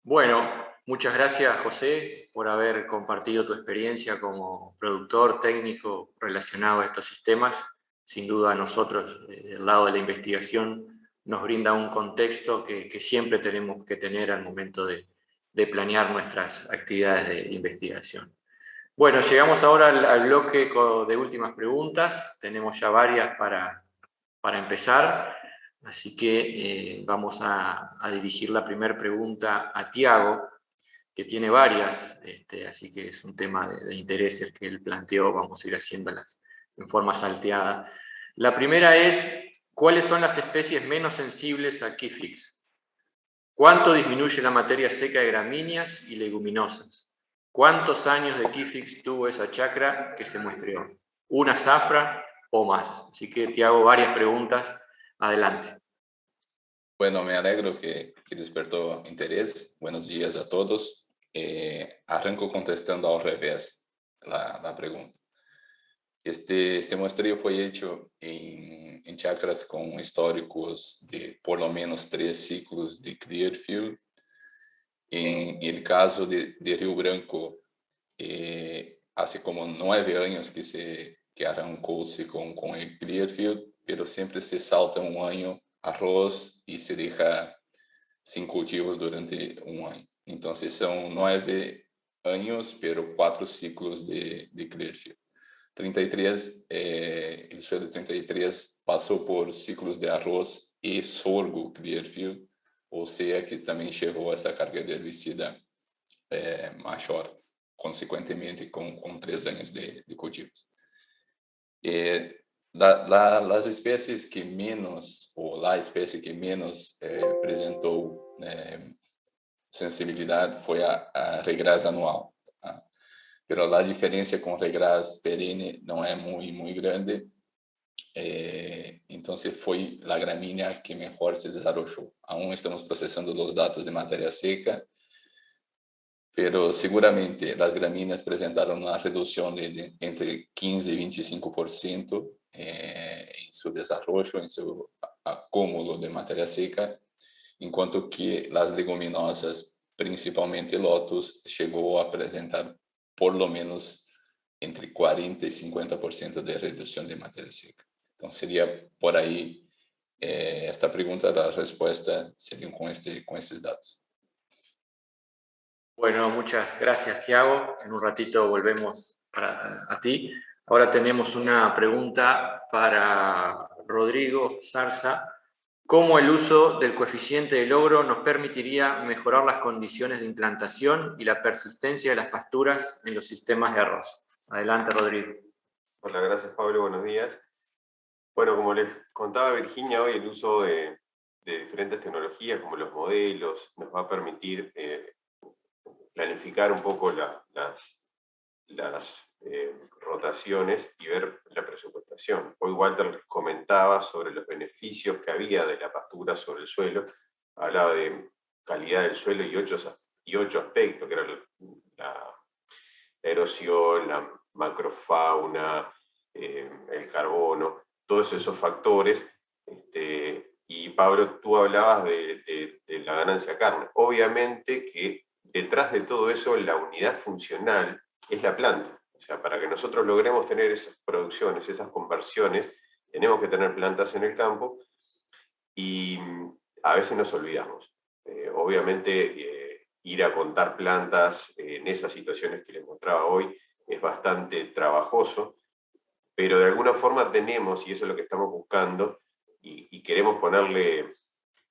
Bueno, muchas gracias, José, por haber compartido tu experiencia como productor técnico relacionado a estos sistemas. Sin duda a nosotros, del lado de la investigación, nos brinda un contexto que siempre tenemos que tener al momento de planear nuestras actividades de investigación. Bueno, llegamos ahora al bloque de últimas preguntas. Tenemos ya varias para empezar. Así que vamos a dirigir la primera pregunta a Tiago, que tiene varias, así que es un tema de interés el que él planteó. Vamos a ir haciéndolas en forma salteada. La primera es, ¿cuáles son las especies menos sensibles a Kifix? ¿Cuánto disminuye la materia seca de gramíneas y leguminosas? ¿Cuántos años de Kifix tuvo esa chacra que se muestreó? ¿Una zafra o más? Así que te hago varias preguntas. Adelante. Bueno, me alegro que despertó interés. Buenos días a todos. Arranco contestando al revés la pregunta. Este muestreo fue hecho en chacras con históricos de por lo menos 3 ciclos de Clearfield. En el caso de Río Branco, hace como 9 años que arrancó-se con el Clearfield, pero siempre se salta un año arroz y se deja sin cultivos durante un año. Entonces son 9 años, pero 4 ciclos de Clearfield. 33, el suelo 33 pasó por ciclos de arroz y sorgo Clearfield, o sea que también llevó esa carga de herbicida mayor, consecuentemente con 3 años de cultivos. Las especies que menos, o la especie que menos presentó sensibilidad fue a regras anual. ¿Ah? Pero la diferencia con regras perenne no es muy grande. Entonces fue la gramínea que mejor se desarrolló. Aún estamos procesando los datos de materia seca, pero seguramente las gramíneas presentaron una reducción de entre 15 y 25% en su desarrollo, en su acúmulo de materia seca, enquanto que las leguminosas, principalmente Lotus, llegó a presentar por lo menos entre 40 y 50% de reducción de materia seca. Entonces sería por ahí esta pregunta, la respuesta sería con estos datos. Bueno, muchas gracias, Tiago. En un ratito volvemos a ti. Ahora tenemos una pregunta para Rodrigo Zarza. ¿Cómo el uso del coeficiente de logro nos permitiría mejorar las condiciones de implantación y la persistencia de las pasturas en los sistemas de arroz? Adelante, Rodrigo. Hola, gracias Pablo, buenos días. Bueno, como les contaba Virginia, hoy el uso de diferentes tecnologías como los modelos nos va a permitir planificar un poco las rotaciones y ver la presupuestación. Hoy Walter comentaba sobre los beneficios que había de la pastura sobre el suelo, hablaba de calidad del suelo y ocho aspectos, que eran la erosión, la macrofauna, el carbono, todos esos factores. Y Pablo, tú hablabas de la ganancia carne. Obviamente que detrás de todo eso la unidad funcional es la planta. O sea, para que nosotros logremos tener esas producciones, esas conversiones, tenemos que tener plantas en el campo y a veces nos olvidamos. Obviamente ir a contar plantas en esas situaciones que les mostraba hoy es bastante trabajoso, pero de alguna forma tenemos, y eso es lo que estamos buscando, y queremos ponerle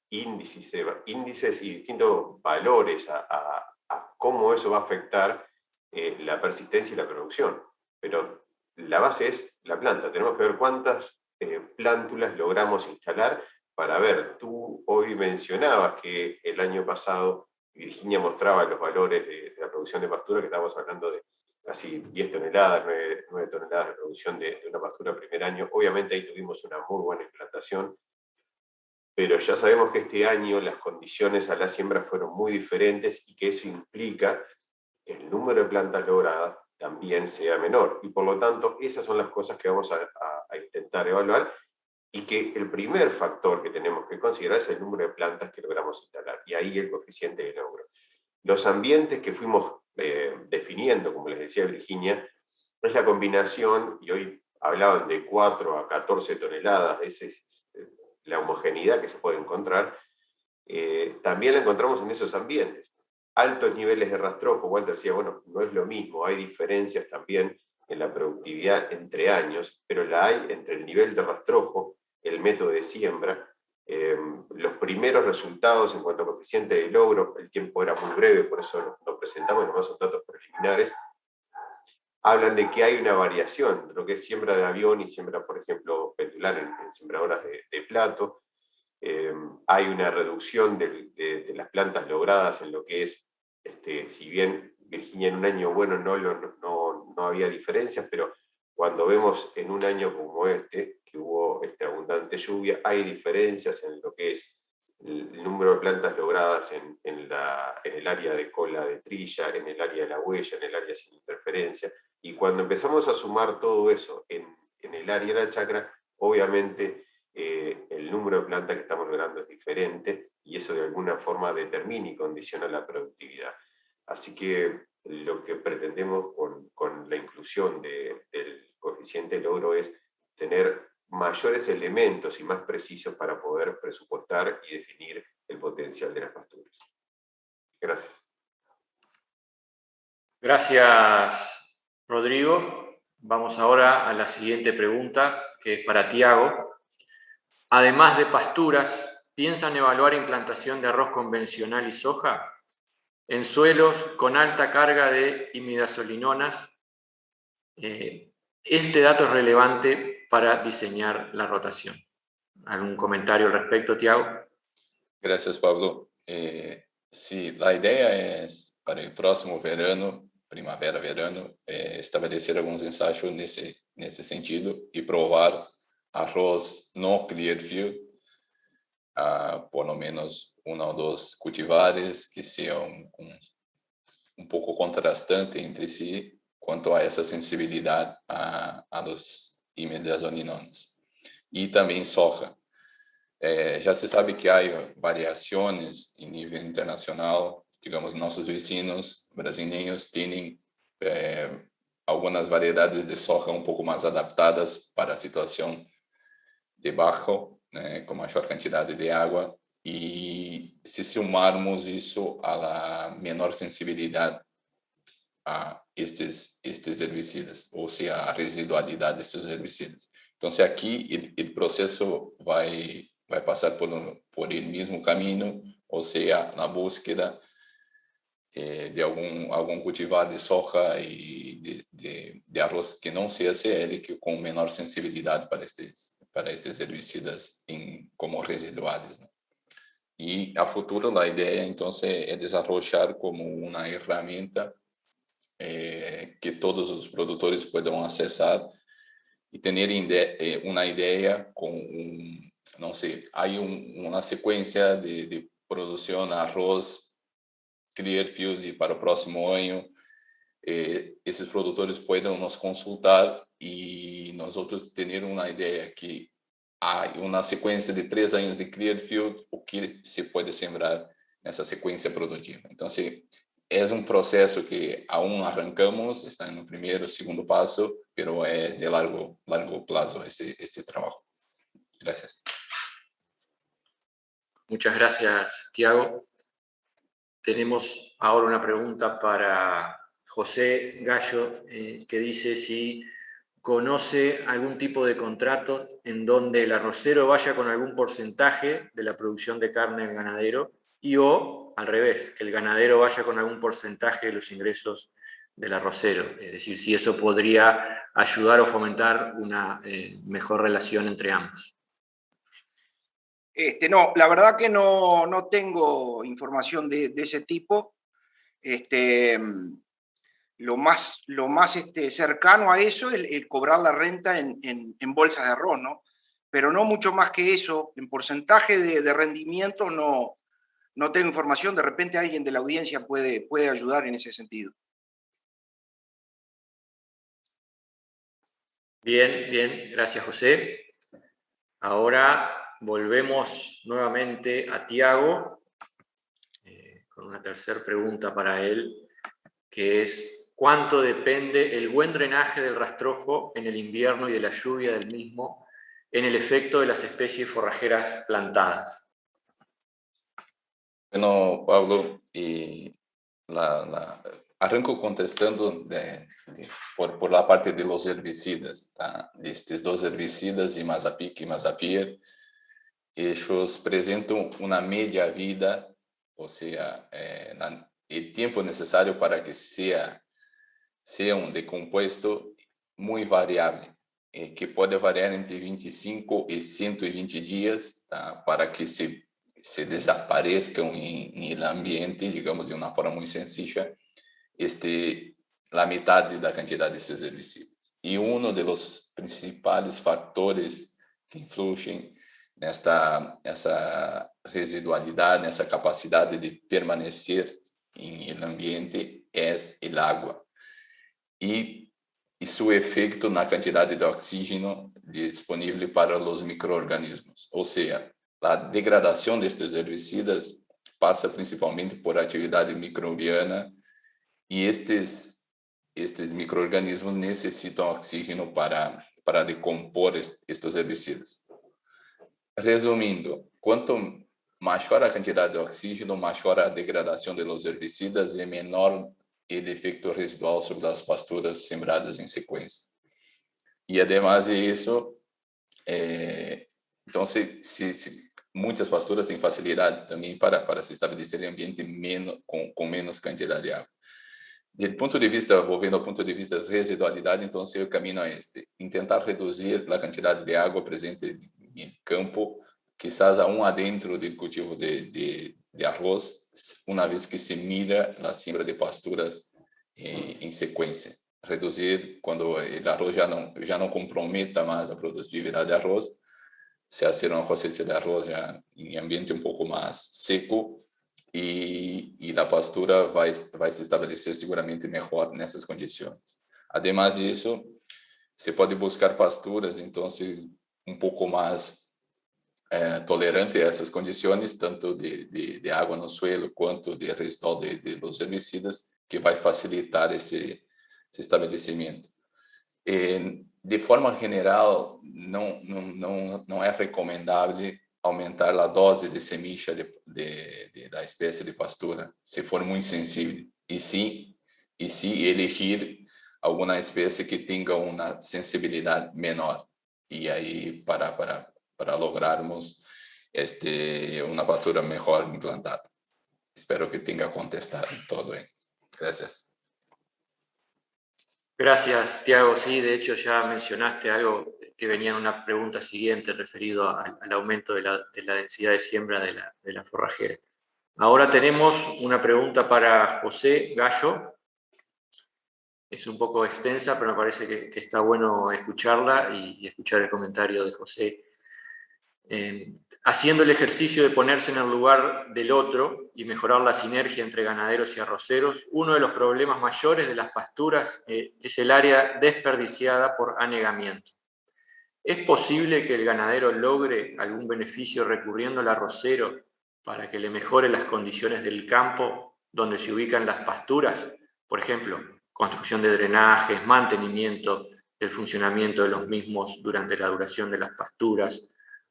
índices y distintos valores a cómo eso va a afectar la persistencia y la producción. Pero la base es la planta. Tenemos que ver cuántas plántulas logramos instalar para ver. Tú hoy mencionabas que el año pasado Virginia mostraba los valores de la producción de pastura, que estábamos hablando de casi 10 toneladas, 9 toneladas de producción de una pastura primer año. Obviamente ahí tuvimos una muy buena implantación, pero ya sabemos que este año las condiciones a la siembra fueron muy diferentes y que eso implica que el número de plantas logradas también sea menor. Y por lo tanto, esas son las cosas que vamos a intentar evaluar, y que el primer factor que tenemos que considerar es el número de plantas que logramos instalar, y ahí el coeficiente de logro. Los ambientes que fuimos definiendo, como les decía Virginia, es la combinación, y hoy hablaban de 4 a 14 toneladas, esa es la homogeneidad que se puede encontrar, también la encontramos en esos ambientes. Altos niveles de rastrojo, Walter decía, bueno, no es lo mismo, hay diferencias también en la productividad entre años, pero la hay entre el nivel de rastrojo, el método de siembra, los primeros resultados en cuanto a coeficiente de logro, el tiempo era muy breve, por eso nos presentamos, nomás son datos preliminares, hablan de que hay una variación entre lo que es siembra de avión y siembra, por ejemplo, pendular en sembradoras de plato. Hay una reducción de las plantas logradas en lo que es, si bien Virginia en un año bueno no había diferencias, pero cuando vemos en un año como este, que hubo abundante lluvia, hay diferencias en lo que es el número de plantas logradas en el área de cola de trilla, en el área de la huella, en el área sin interferencia. Y cuando empezamos a sumar todo eso en el área de la chacra, obviamente el número de plantas que estamos logrando es diferente y eso de alguna forma determina y condiciona la productividad. Así que lo que pretendemos con la inclusión del coeficiente de logro es tener mayores elementos y más precisos para poder presupuestar y definir el potencial de las pasturas. Gracias. Gracias, Rodrigo. Vamos ahora a la siguiente pregunta, que es para Tiago. Además de pasturas, ¿piensan evaluar implantación de arroz convencional y soja en suelos con alta carga de imidazolinonas? Este dato es relevante para diseñar la rotación. ¿Algún comentario al respecto, Tiago? Gracias, Pablo. Sí, la idea es para el próximo verano, primavera-verano, estabelecer algunos ensayos nesse sentido y probar arroz no Clearfield, por lo menos 1 o 2 cultivares que sean un poco contrastante entre sí quanto a essa sensibilidade a los imidazolinones. E também soja. Já se sabe que há variações em nível internacional, digamos, nossos vizinhos brasileiros têm algumas variedades de soja um pouco mais adaptadas para a situação de bajo, né, com maior quantidade de água, e se somarmos isso à menor sensibilidade a estes herbicidas, ou seja, a residualidade desses herbicidas. Então, se aqui o processo vai passar por el mesmo caminho, ou seja, na búsqueda de algum cultivar de soja e de arroz que não seja CL, que com menor sensibilidade para estes herbicidas como residuais, né? E a futuro a ideia então é desarrollar como uma ferramenta que todos os produtores possam acessar e ter uma ideia com não sei, há uma sequência de produção de arroz Clearfield para o próximo ano. Esses produtores podem nos consultar e nós outros ter uma ideia que há uma sequência de 3 anos de Clearfield, o que se pode sembrar nessa sequência produtiva. Então, é um processo que aún arrancamos, está no primeiro, segundo passo, pero é de largo plazo este trabalho. Gracias. Muchas gracias, Tiago. Tenemos ahora una pregunta para José Gallo, que dice si conoce algún tipo de contrato en donde el arrocero vaya con algún porcentaje de la producción de carne del ganadero y o al revés, que el ganadero vaya con algún porcentaje de los ingresos del arrocero. Es decir, si eso podría ayudar o fomentar una mejor relación entre ambos. No, la verdad que no tengo información de ese tipo. Lo más cercano a eso es el cobrar la renta en bolsas de arroz, ¿no? Pero no mucho más que eso. En porcentaje de rendimiento no tengo información. De repente alguien de la audiencia puede ayudar en ese sentido. Bien, gracias, José. Ahora volvemos nuevamente a Tiago, con una tercera pregunta para él, que es: ¿cuánto depende el buen drenaje del rastrojo en el invierno y de la lluvia del mismo en el efecto de las especies forrajeras plantadas? Bueno, Pablo, arranco contestando por la parte de los herbicidas, tá? Estes dos herbicidas, Imazapic y Imazapier, ellos presentan una media vida, o sea, el tiempo necesario para que sea un decompuesto muy variable, que puede variar entre 25 y 120 días, tá? Para que se desaparezcan en el ambiente, digamos, de una forma muy sencilla, la mitad de la cantidad de estos herbicidas. Y uno de los principales factores que influyen en esa residualidad, en esa capacidad de permanecer en el ambiente, es el agua. Y su efecto en la cantidad de oxígeno disponible para los microorganismos. O sea, la degradación de estos herbicidas pasa principalmente por actividad microbiana, y estos microorganismos necesitan oxígeno para decompor estos herbicidas. Resumindo, cuanto mayor la cantidad de oxígeno, mayor la degradación de los herbicidas y menor el efecto residual sobre las pasturas sembradas en secuencia. Y además de eso, entonces, muchas pasturas tienen facilidad también para se establecer el ambiente con menos cantidad de agua. Volviendo al punto de vista de residualidad, entonces el camino es intentar reducir la cantidad de agua presente en el campo, quizás aún adentro del cultivo de arroz, una vez que se mira la siembra de pasturas en secuencia. Reducir cuando el arroz ya no comprometa más la productividad de arroz, se hace una cosecha de arroz ya en ambiente un poco más seco, y la pastura va a se establecer seguramente mejor en esas condiciones. Además de eso, se puede buscar pasturas, entonces, un poco más tolerante a esas condiciones, tanto de agua no suelo cuanto de residual de los herbicidas, que va a facilitar ese establecimiento. De forma general, não é recomendable aumentar a dose de semilla da espécie de pastura, se for muito sensível, e sim elegir alguma espécie que tenha uma sensibilidade menor, e aí para lograrmos uma pastura melhor implantada. Espero que tenha contestado todo aí. Gracias. Gracias, Tiago. Sí, de hecho ya mencionaste algo que venía en una pregunta siguiente referido al aumento de la densidad de siembra de la forrajera. Ahora tenemos una pregunta para José Gallo. Es un poco extensa, pero me parece que está bueno escucharla y escuchar el comentario de José. Haciendo el ejercicio de ponerse en el lugar del otro y mejorar la sinergia entre ganaderos y arroceros, uno de los problemas mayores de las pasturas es el área desperdiciada por anegamiento. ¿Es posible que el ganadero logre algún beneficio recurriendo al arrocero para que le mejore las condiciones del campo donde se ubican las pasturas? Por ejemplo, construcción de drenajes, mantenimiento del funcionamiento de los mismos durante la duración de las pasturas.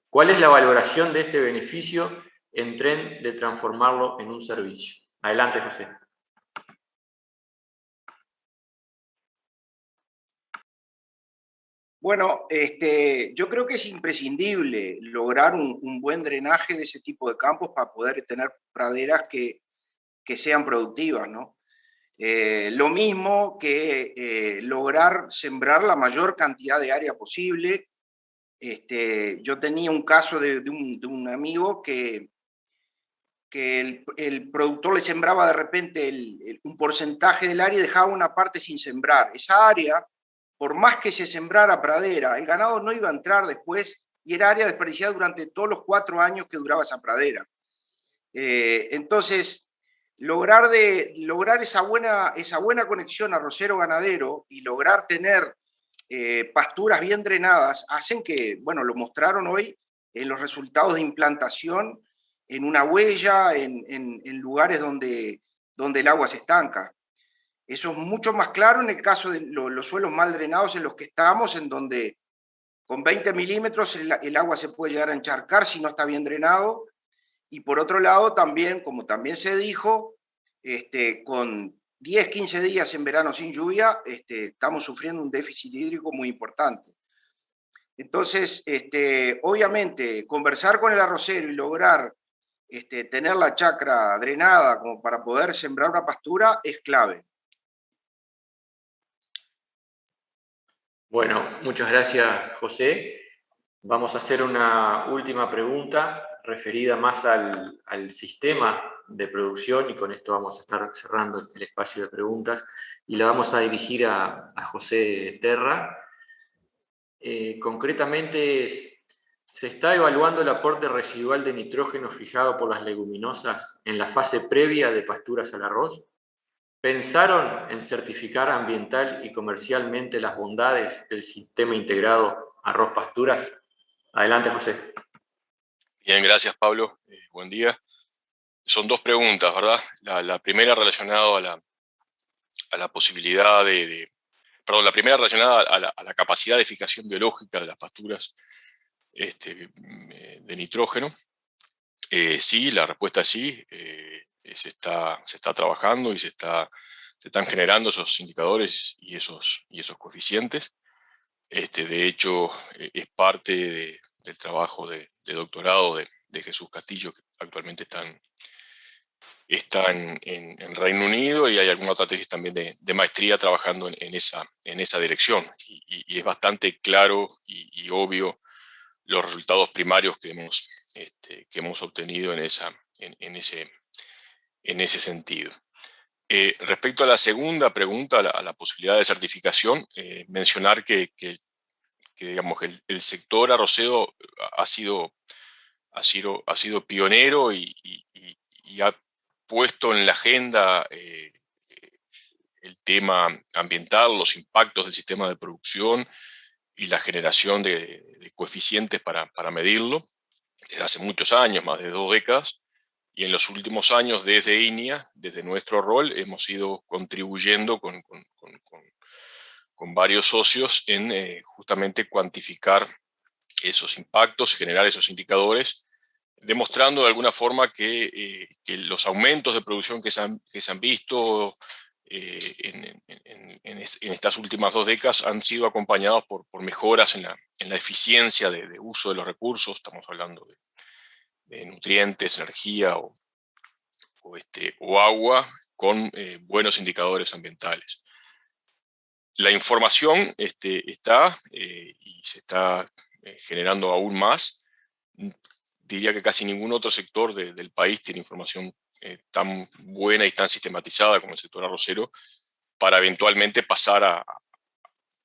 ¿Cuál es la valoración de este beneficio en tren de transformarlo en un servicio? Adelante, José. Bueno, yo creo que es imprescindible lograr un buen drenaje de ese tipo de campos para poder tener praderas que sean productivas, ¿no? Lo mismo que lograr sembrar la mayor cantidad de área posible. Yo tenía un caso de un amigo que el productor le sembraba de repente un porcentaje del área y dejaba una parte sin sembrar. Esa área, por más que se sembrara pradera, el ganado no iba a entrar después y era área desperdiciada durante todos los 4 años que duraba esa pradera. Entonces, lograr esa buena conexión arrocero-ganadero y lograr tener pasturas bien drenadas hacen que, bueno, lo mostraron hoy en los resultados de implantación, en una huella, en lugares donde el agua se estanca. Eso es mucho más claro en el caso de los suelos mal drenados en los que estamos, en donde con 20 milímetros el agua se puede llegar a encharcar si no está bien drenado. Y por otro lado, también, como también se dijo, con 10, 15 días en verano sin lluvia, estamos sufriendo un déficit hídrico muy importante. Entonces, obviamente, conversar con el arrocero y lograr tener la chacra drenada como para poder sembrar una pastura es clave. Bueno, muchas gracias, José. Vamos a hacer una última pregunta referida más al sistema de producción, y con esto vamos a estar cerrando el espacio de preguntas, y la vamos a dirigir a José Terra. Concretamente, ¿se está evaluando el aporte residual de nitrógeno fijado por las leguminosas en la fase previa de pasturas al arroz? ¿Pensaron en certificar ambiental y comercialmente las bondades del sistema integrado arroz-pasturas? Adelante, José. Bien, gracias, Pablo. Buen día. Son dos preguntas, ¿verdad? La primera relacionada a la posibilidad perdón, la primera relacionada a la capacidad de fijación biológica de las pasturas de nitrógeno. Sí, la respuesta es sí. Se está trabajando y se están generando esos indicadores y esos coeficientes. De hecho, es parte del trabajo de doctorado de Jesús Castillo, que actualmente está en Reino Unido, y hay alguna otra tesis también de maestría trabajando en esa dirección. Y es bastante claro y obvio los resultados primarios que hemos obtenido en ese sentido. Respecto a la segunda pregunta, a la posibilidad de certificación, mencionar que digamos, el sector arrocero ha sido pionero y ha puesto en la agenda el tema ambiental, los impactos del sistema de producción y la generación de coeficientes para medirlo desde hace muchos años, más de 2 décadas. Y en los últimos años, desde INIA, desde nuestro rol, hemos ido contribuyendo con varios socios en justamente cuantificar esos impactos, generar esos indicadores, demostrando de alguna forma que los aumentos de producción que se han visto en estas últimas 2 décadas han sido acompañados por mejoras en la eficiencia de uso de los recursos. Estamos hablando de nutrientes, energía o agua, con buenos indicadores ambientales. La información está y se está generando aún más. Diría que casi ningún otro sector del país tiene información tan buena y tan sistematizada como el sector arrocero, para eventualmente pasar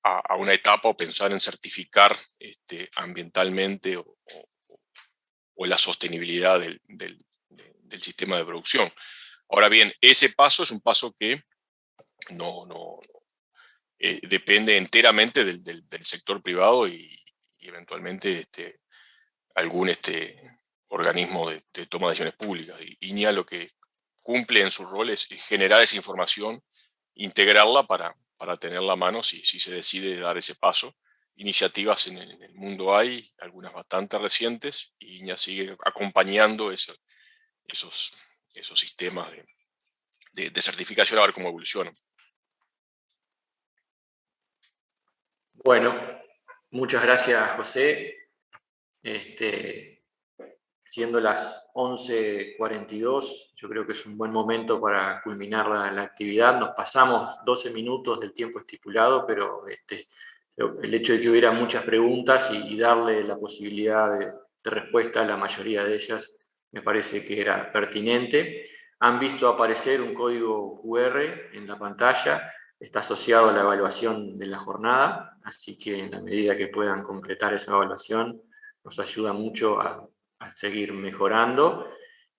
a una etapa o pensar en certificar ambientalmente o la sostenibilidad del sistema de producción. Ahora bien, ese paso es un paso que no depende enteramente del sector privado y eventualmente algún organismo de toma de decisiones públicas. Y INIA lo que cumple en su rol es generar esa información, integrarla para tenerla a mano si se decide dar ese paso. Iniciativas en el mundo hay, algunas bastante recientes, y INIA sigue acompañando esos sistemas de certificación, a ver cómo evolucionan. Bueno, muchas gracias, José. Siendo las 11:42, yo creo que es un buen momento para culminar la actividad. Nos pasamos 12 minutos del tiempo estipulado, pero el hecho de que hubiera muchas preguntas y darle la posibilidad de respuesta a la mayoría de ellas me parece que era pertinente. Han visto aparecer un código QR en la pantalla, está asociado a la evaluación de la jornada, así que en la medida que puedan completar esa evaluación, nos ayuda mucho a seguir mejorando.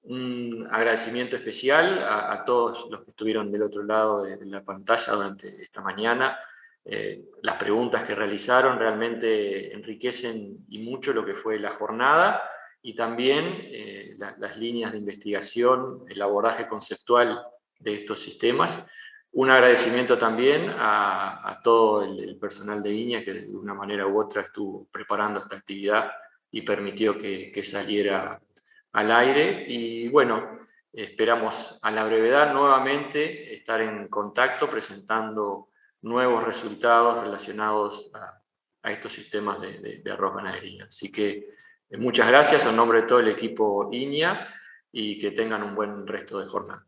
Un agradecimiento especial a todos los que estuvieron del otro lado de la pantalla durante esta mañana. Las preguntas que realizaron realmente enriquecen y mucho lo que fue la jornada, y también las líneas de investigación, el abordaje conceptual de estos sistemas. Un agradecimiento también a todo el personal de INIA que de una manera u otra estuvo preparando esta actividad y permitió que saliera al aire. Y bueno, esperamos a la brevedad nuevamente estar en contacto presentando nuevos resultados relacionados a estos sistemas de arroz ganadería. Así que muchas gracias en nombre de todo el equipo INIA y que tengan un buen resto de jornada.